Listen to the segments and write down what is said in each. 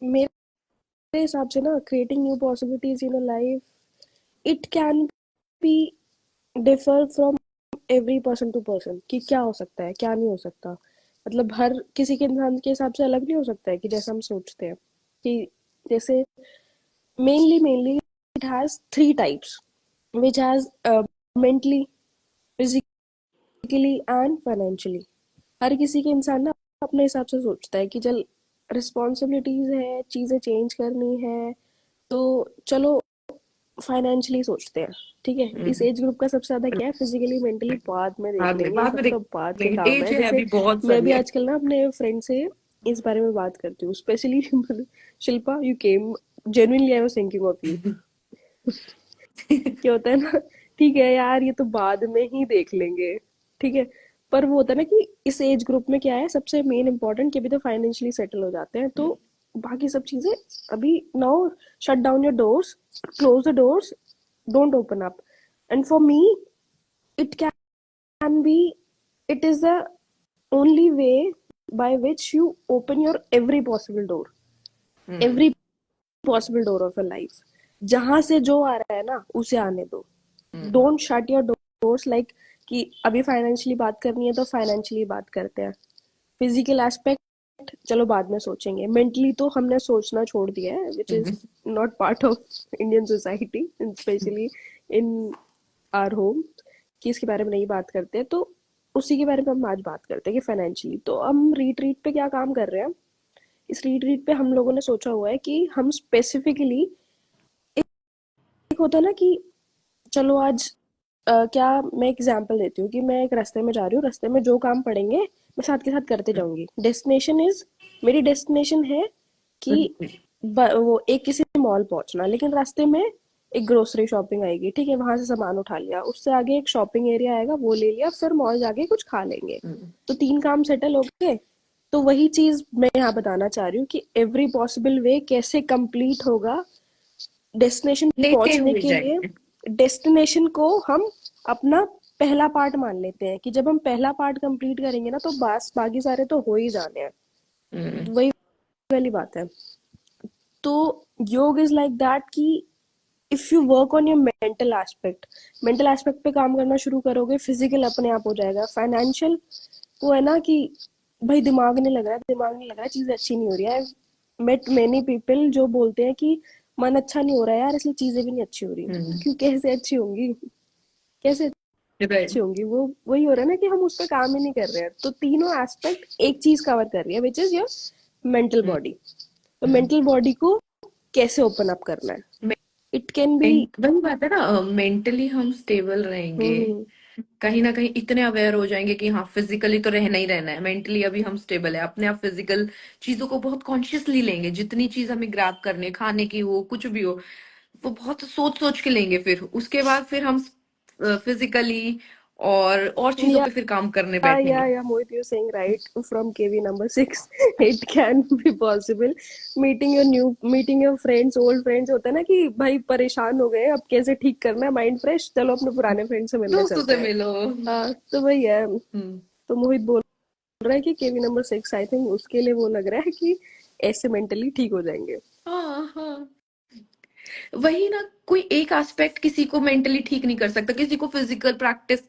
मेरे हिसाब से ना, creating new possibilities in a life, it can be differ from every person to person, कि क्या हो सकता है क्या नहीं हो सकता। मतलब हर किसी के इंसान के हिसाब से अलग नहीं हो सकता है कि जैसा हम सोचते हैं कि जैसे mainly it has three types which has mentally, physically and financially। हर किसी के इंसान ना अपने हिसाब से सोचता है कि चल रिस्पॉन्सिबिलिटीज है, चीजें चेंज करनी है, तो चलो फाइनेंशियली सोचते हैं। ठीक है, इस हम्म, एज ग्रुप का सबसे ज्यादा क्या है, फिजिकली मेंटली बाद में देख लेंगे, ये बाद सब में देख तो बात के लेंगे, काम एज है। है जैसे अभी बहुत मैं भी सारी है। आजकल ना अपने फ्रेंड से इस बारे में बात करती हूँ, specially Shilpa, you came, genuinely I was thinking of you. क्या होता है ना, ठीक है यार ये तो बाद में ही देख लेंगे, ठीक है, पर वो होता है ना कि इस एज ग्रुप में क्या है सबसे मेन इम्पोर्टेंट, कि अभी तो फाइनेंशियली सेटल हो जाते हैं, तो बाकी सब चीजें अभी now shut down your doors, close the doors, don't open up. And for me it can be, it is the only way by which you open your every possible door, hmm every possible door of your life। जहां से जो आ रहा है ना उसे आने दो, hmm don't shut your doors, like कि अभी फाइनेंशियली बात करनी है तो फाइनेंशियली बात करते हैं, फिजिकल एस्पेक्ट चलो बाद में सोचेंगे, मेंटली तो हमने सोचना छोड़ दिया है, which is hmm not part of Indian society, specially in are home, कि इसके बारे में नहीं बात करते, तो उसी के बारे में हम आज बात करते हैं कि फाइनेंशियली। तो हम रिट्रीट पे क्या काम कर रहे हैं, इस रिट्रीट पे हम लोगों ने सोचा हुआ है कि हम स्पेसिफिकली, एक होता है ना कि चलो आज क्या, मैं एग्जांपल देती हूँ कि मैं एक रास्ते में जा रही हूँ, रास्ते में जो काम पड़ेंगे मैं साथ के साथ करते जाऊंगी, डेस्टिनेशन इज, मेरी डेस्टिनेशन है कि वो एक किसी मॉल पहुंचना, लेकिन रास्ते में एक ग्रोसरी शॉपिंग आएगी, ठीक है, वहां से सामान उठा लिया, उससे आगे एक शॉपिंग एरिया आएगा वो ले लिया, फिर मॉल जाके कुछ खा लेंगे, हम्म। तो तीन काम सेटल हो गए। तो वही चीज मैं यहाँ बताना चाह रही हूँ कि एवरी पॉसिबल वे कैसे कंप्लीट होगा डेस्टिनेशन लेते पहुंचने हुए के लिए। जाएंगे। डेस्टिनेशन को हम अपना पहला पार्ट मान लेते हैं कि जब हम पहला पार्ट कंप्लीट करेंगे ना तो बस बाकी सारे तो हो ही जाने हैं, हम्म वही वाली बात है। तो योग इज लाइक दैट कि if you work on your mental aspect पे काम करना शुरू करोगे, फिजिकल अपने आप हो जाएगा। फाइनेंशियल वो है ना कि भाई दिमाग नहीं लग रहा, चीजें अच्छी नहीं हो रही है। मेट मेनी पीपल जो बोलते हैं कि मन अच्छा नहीं हो रहा है यार, इसलिए चीजें भी नहीं अच्छी हो रही, हम्म क्यों, कैसे अच्छी होंगी, कैसे राइट। अच्छी होंगी, वो वही हो रहा है ना कि हम उस पर काम ही नहीं कर रहे हैं। तो तीनों एस्पेक्ट एक चीज कवर कर रही है, which is your mental hmm body. तो हम्म। मेंटल बॉडी को कैसे ओपन अप करना है, इट कैन बी। वही बात है ना, मेंटली हम स्टेबल रहेंगे, हम्म कहीं ना कहीं इतने अवेयर हो जाएंगे कि हाँ फिजिकली तो रहना ही रहना है, मेंटली अभी हम स्टेबल है, अपने आप फिजिकल चीजों को बहुत कॉन्शियसली लेंगे, जितनी चीज हमें ग्रैब करनी है, खाने की हो कुछ भी हो, वो बहुत सोच सोच के लेंगे, फिर उसके बाद फिर हम फिजिकली और चीजों या पे फिर काम करने बैठेंगे। Mohit, you're saying right from KV number 6। It can be possible, meeting your friends, old friends, होता है ना कि भाई परेशान हो गए, अब कैसे ठीक करना है माइंड फ्रेश, चलो अपने पुराने फ्रेंड से मिलने दोस्तों चलते से हैं। मिलो। हाँ तो वही है। हम्म। तो मोहित बोल रहा है कि केवी नंबर 6, आई थिंक उसके लिए वो लग रहा है कि ऐसे मेंटली ठीक हो जाएंगे। हाँ हाँ, वही ना, कोई एक एस्पेक्ट किसी को मेंटली ठीक नहीं कर सकता, किसी को फिजिकल प्रैक्टिस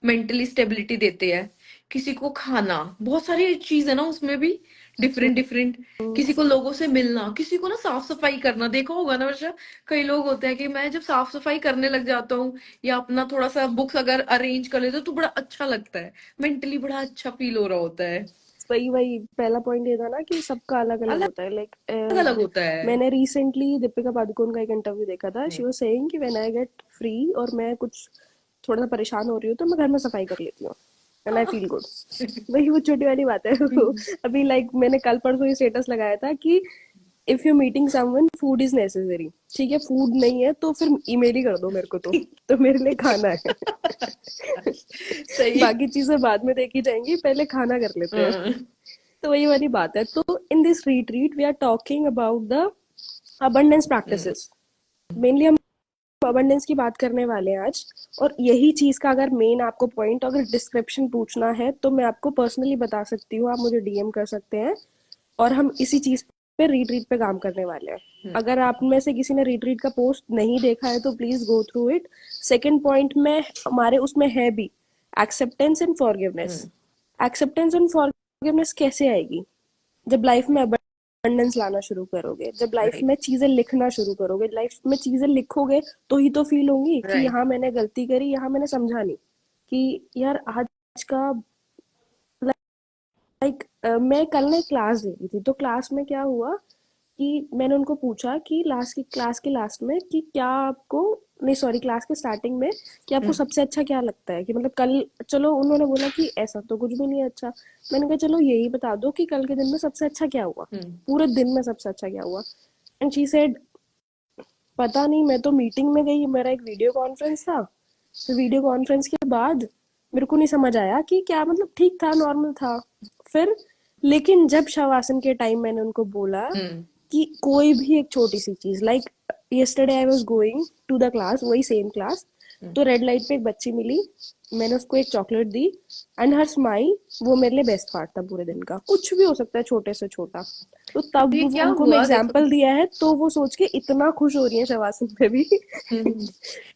मेंटली स्टेबिलिटी देते हैं, किसी को खाना, बहुत सारी चीज है ना उसमें भी, डिफरेंट डिफरेंट, किसी को लोगों से मिलना, किसी को ना साफ सफाई करना, देखा होगा ना वर्षा, कई लोग होते हैं कि मैं जब साफ सफाई करने लग जाता हूँ या अपना थोड़ा सा बुक्स अगर अरेंज कर लेते हो तो बड़ा अच्छा लगता है, मेंटली बड़ा अच्छा फील हो रहा होता है। वही वही पहला पॉइंट ये था ना कि सबका अलग अलग अलग होता है, लाइक अलग होता है। मैंने रिसेंटली दीपिका पादुकोण का एक इंटरव्यू देखा था, हम्म। शी वाज सेइंग कि व्हेन आई गेट फ्री और मैं कुछ थोड़ा सा परेशान हो रही हूँ तो मैं घर में सफाई कर लेती हूँ, एंड आई फील गुड। वही वो छोटी वाली बात है। अभी लाइक मैंने कल परसों ही स्टेटस लगाया था कि if you meeting someone food is necessary, ठीक है, फूड नहीं है तो फिर ईमेल ही कर दो मेरे को, तो मेरे लिए खाना है। सही। बाकी चीजें बाद में देखी जाएंगी, पहले खाना कर लेते हैं। हाँ। तो वही वाली बात है। तो in this retreat we are talking about the abundance hmm practices. Mainly हम अबंडेंस की बात करने वाले हैं आज। और यही चीज का अगर मेन आपको पॉइंट, अगर डिस्क्रिप्शन पूछना है तो मैं आपको पर्सनली बता सकती हूँ, आप मुझे डीएम कर सकते हैं और हम इसी चीज पे रिट्रीट पे काम करने वाले हैं। हम्म। अगर आप में से किसी ने रिट्रीट का पोस्ट नहीं देखा है तो please go through it. Second point में हमारे उसमें है भी acceptance and forgiveness. Hmm. Acceptance and forgiveness कैसे आएगी? जब लाइफ में अबंडेंस लाना शुरू करोगे, जब लाइफ राइट। में चीजें लिखना शुरू करोगे, लाइफ में चीजें लिखोगे तो ही तो फील होंगी कि राइट। यहाँ मैंने गलती करी, यहाँ मैंने समझा नहीं कि यार आज का लाइक मैं कल ना एक क्लास दे रही थी तो क्लास में क्या हुआ कि मैंने उनको पूछा कि क्लास के लास्ट में कि क्या आपको, नहीं सॉरी, क्लास के स्टार्टिंग में कि आपको हम्म। सबसे अच्छा क्या लगता है, कि मतलब कल, चलो उन्होंने बोला कि ऐसा तो कुछ भी नहीं है अच्छा। मैंने कहा चलो यही बता दो कि कल के दिन में सबसे अच्छा क्या हुआ, हम्म। पूरे दिन में सबसे अच्छा क्या हुआ। एंड शी सेड पता नहीं, मैं तो मीटिंग में गई, मेरा एक वीडियो कॉन्फ्रेंस था, तो वीडियो कॉन्फ्रेंस के बाद मेरे को नहीं समझ आया कि क्या, मतलब ठीक था, नॉर्मल था। फिर लेकिन जब शवासन के टाइम मैंने उनको बोला हम्म। कि कोई भी एक छोटी सी चीज, like yesterday I was going to the class, वही सेम क्लास, हम्म। तो रेड लाइट पे एक बच्ची मिली, मैंने उसको एक chocolate the, and her smile, वो मेरे लिए बेस्ट पार्ट था पूरे दिन का। कुछ भी हो सकता है छोटे से छोटा, तो तो तब ये क्या उनको मैं हुआ देखो। एग्जाम्पल दिया है तो वो सोच के इतना खुश हो रही है शवासन पे भी। हम्म।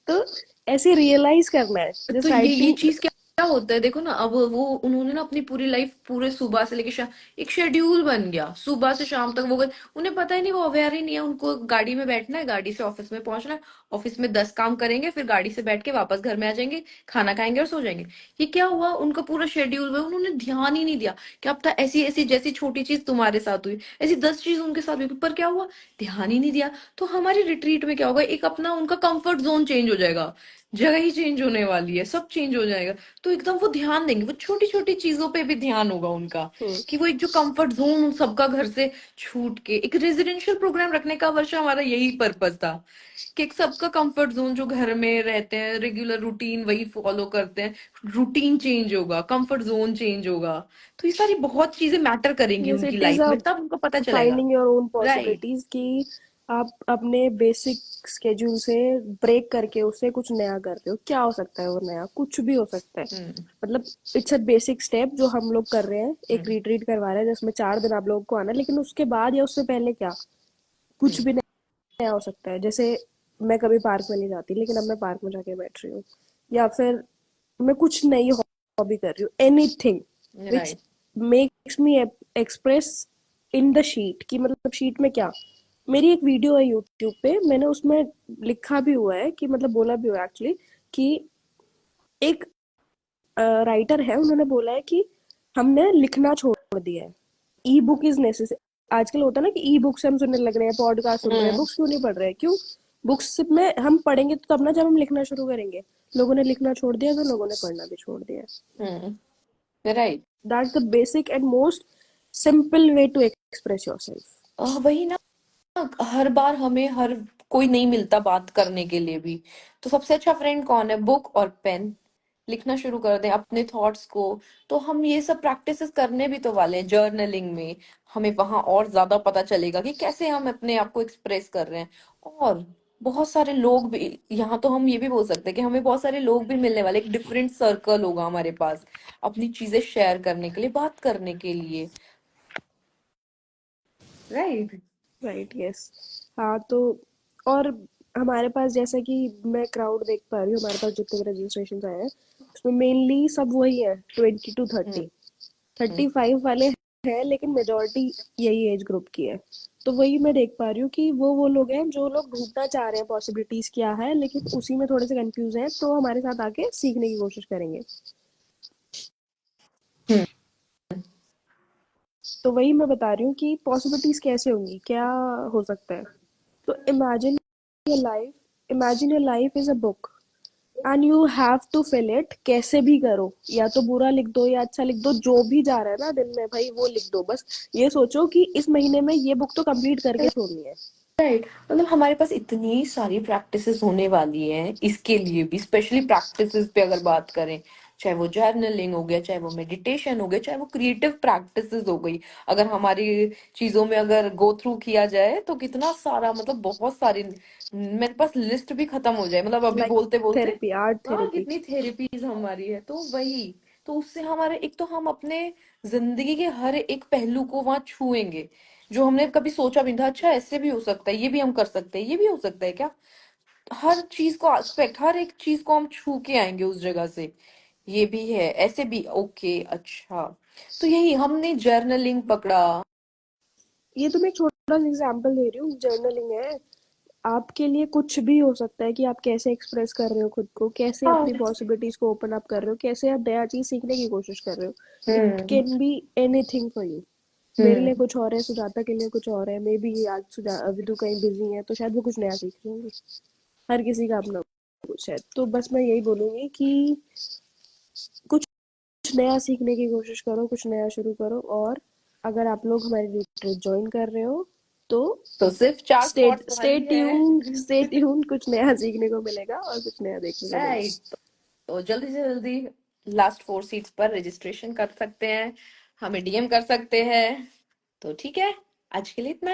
तो ऐसे रियलाइज करना है, तो जस्ट ये राइटिंग। चीज क्या क्या होता है देखो ना, अब वो उन्होंने ना अपनी पूरी लाइफ पूरे सुबह से लेके शाम एक शेड्यूल बन गया, सुबह से शाम तक वो गए, उन्हें पता ही नहीं, वो अवेयर ही नहीं है, उनको गाड़ी में बैठना है, गाड़ी से ऑफिस में पहुंचना है, ऑफिस में 10 काम करेंगे, फिर गाड़ी से बैठ के वापस घर में आ जाएंगे, खाना खाएंगे और सो जाएंगे। ये क्या हुआ, उनका पूरा शेड्यूल में उन्होंने ध्यान ही नहीं दिया कि अब तक ऐसी ऐसी जैसी छोटी चीज तुम्हारे साथ हुई ऐसी 10 चीज उनके साथ हुई, पर क्या हुआ, ध्यान ही नहीं दिया। तो हमारी रिट्रीट में क्या होगा, एक अपना उनका कंफर्ट जोन चेंज हो जाएगा, जगह ही चेंज होने वाली है, सब चेंज हो जाएगा। तो एकदम वो ध्यान देंगे, वो छोटी छोटी चीजों पे भी ध्यान होगा उनका, कि वो एक जो कंफर्ट जोन उन सबका घर से छूट के, एक रेजिडेंशियल प्रोग्राम रखने का वर्षा हमारा यही पर्पस था, कि एक सबका कंफर्ट जोन, जो घर में रहते हैं रेगुलर रूटीन वही फॉलो करते हैं, रूटीन चेंज होगा, कंफर्ट जोन चेंज होगा। तो ये सारी बहुत चीजें मैटर करेंगी यस, उनकी इट इज लाइफ अ में, तब उनको पता चलेगा। Finding your own right. Possibilities कि आप अपने बेसिक स्केड्यूल से ब्रेक करके उससे कुछ नया कर रहे हो। क्या हो सकता है वो नया? कुछ भी हो सकता है। हम्म। मतलब इट्स अ बेसिक स्टेप जो हम लोग कर रहे हैं, एक हम्म। रिट्रीट करवा रहे हैं जिसमें 4 दिन आप लोगों को आना है, लेकिन उसके बाद या उससे पहले क्या, कुछ हम्म। भी नया हो सकता है। जैसे मैं कभी पार्क में नहीं जाती, लेकिन अब मैं पार्क में जाके बैठ रही हूँ, या फिर मैं कुछ नई हॉबी कर रही हूँ, anything which right. Makes me express in the sheet. कि मतलब शीट में क्या, मेरी एक वीडियो है यूट्यूब पे, मैंने उसमें लिखा भी हुआ है कि मतलब बोला भी हुआ है एक्चुअली कि एक राइटर है, उन्होंने बोला है कि हमने लिखना छोड़ दिया है, ई बुक इज नेसेसरी। आजकल होता है ना कि ई बुक से हम सुनने लग रहे हैं, पॉडकास्ट सुन रहे हैं, हम्म। बुक्स क्यों नहीं पढ़ रहे हैं? क्यों? बुक्स में हम पढ़ेंगे तो तब ना जब हम लिखना शुरू करेंगे। लोगों ने लिखना छोड़ दिया तो लोगों ने पढ़ना भी छोड़ दिया। Hmm. Right. That's the basic and most simple way to express yourself. वही ना, हर बार हमें हर कोई नहीं मिलता बात करने के लिए भी, तो सबसे अच्छा फ्रेंड कौन है, बुक और पेन। लिखना शुरू कर दें अपने थॉट्स को। तो हम ये सब प्रैक्टिसेस करने भी तो वाले हैं जर्नलिंग में, हमें वहां और ज्यादा पता चलेगा कि कैसे हम अपने आप को एक्सप्रेस कर रहे हैं। और बहुत सारे लोग भी, यहाँ तो हम ये भी बोल सकते हैं कि हमें बहुत सारे लोग भी मिलने वाले, एक डिफरेंट सर्कल होगा हमारे पास अपनी चीजें शेयर करने के लिए, बात करने के लिए। राइट। Right, yes. हाँ तो, और हमारे पास जैसा कि मैं क्राउड देख पा रही हूँ, हमारे पास जितने भी रजिस्ट्रेशन आए हैं उसमें मेनली सब वही है, 20 to 30, हम्म। 35 वाले हैं, लेकिन मेजोरिटी यही एज ग्रुप की है। तो वही मैं देख पा रही हूँ कि वो लोग हैं जो लोग ढूंढना चाह रहे हैं पॉसिबिलिटीज क्या है, लेकिन उसी में थोड़े से कंफ्यूज हैं, तो हमारे साथ आके सीखने की कोशिश करेंगे। हम्म। तो वही मैं बता रही हूँ कि पॉसिबिलिटीज कैसे होंगी, क्या हो सकता है। तो imagine your life is a book and you have to fill it, कैसे भी करो, या तो बुरा लिख दो या अच्छा लिख दो, जो भी जा रहा है ना दिन में भाई वो लिख दो। बस ये सोचो कि इस महीने में ये बुक तो कंप्लीट करके छोड़नी है। राइट। मतलब हमारे पास इतनी सारी प्रैक्टिसेस होने वाली हैं इसके लिए भी, स्पेशली प्रैक्टिसेस पे अगर बात करें, चाहे वो जर्नलिंग हो गया, चाहे वो मेडिटेशन हो गया, चाहे वो क्रिएटिव प्रैक्टिसेस हो गई, अगर हमारी चीजों में अगर गो थ्रू किया जाए तो कितना सारा, मतलब बहुत सारी, मेरे पास लिस्ट भी खत्म हो जाए, मतलब अभी लाइक बोलते बोलते। थेरेपी, आर्ट हाँ, थेरेपी। कितनी थेरेपीज हमारी है, तो वही, तो उससे हमारे एक तो हम अपने जिंदगी के हर एक पहलू को वहां छुएंगे, जो हमने कभी सोचा भी नहीं था, अच्छा ऐसे भी हो सकता है, ये भी हम कर सकते हैं, ये भी हो सकता है क्या। हर चीज को एस्पेक्ट, हर एक चीज को हम छू के आएंगे उस जगह से। ये भी है, ऐसे भी, ओके अच्छा। तो यही हमने जर्नलिंग पकड़ा। ये तो मैं एक छोटा सा एग्जांपल दे रही हूँ, जर्नलिंग है। आपके लिए कुछ भी हो सकता है कि आप कैसे एक्सप्रेस कर रहे हो खुद को, कैसे हाँ। अपनी पॉसिबिलिटीज को ओपन अप कर रहे हो, कैसे आप नया चीज सीखने की कोशिश कर रहे हो। It hmm. Can be anything for you. मेरे लिए हम्म। कुछ और है, सुजाता के लिए कुछ और है, मे बी आज विदु कहीं बिजी है तो शायद वो कुछ नया सीख रही होंगी। हर किसी का अपना कुछ है। तो बस मैं यही बोलूंगी कि कुछ नया सीखने की कोशिश करो, कुछ नया शुरू करो। और अगर आप लोग हमारी रिट्रीट ज्वाइन कर रहे हो तो तो सिर्फ 4 स्टे स्पॉट्स स्टे खाली है। Tuned, stay tuned. कुछ नया सीखने को मिलेगा और कुछ नया देखने को मिलेगा। राइट। तो जल्दी से जल्दी लास्ट 4 सीट्स पर रजिस्ट्रेशन कर सकते हैं, हमें डीएम कर सकते हैं। तो ठीक है, आज के लिए इतना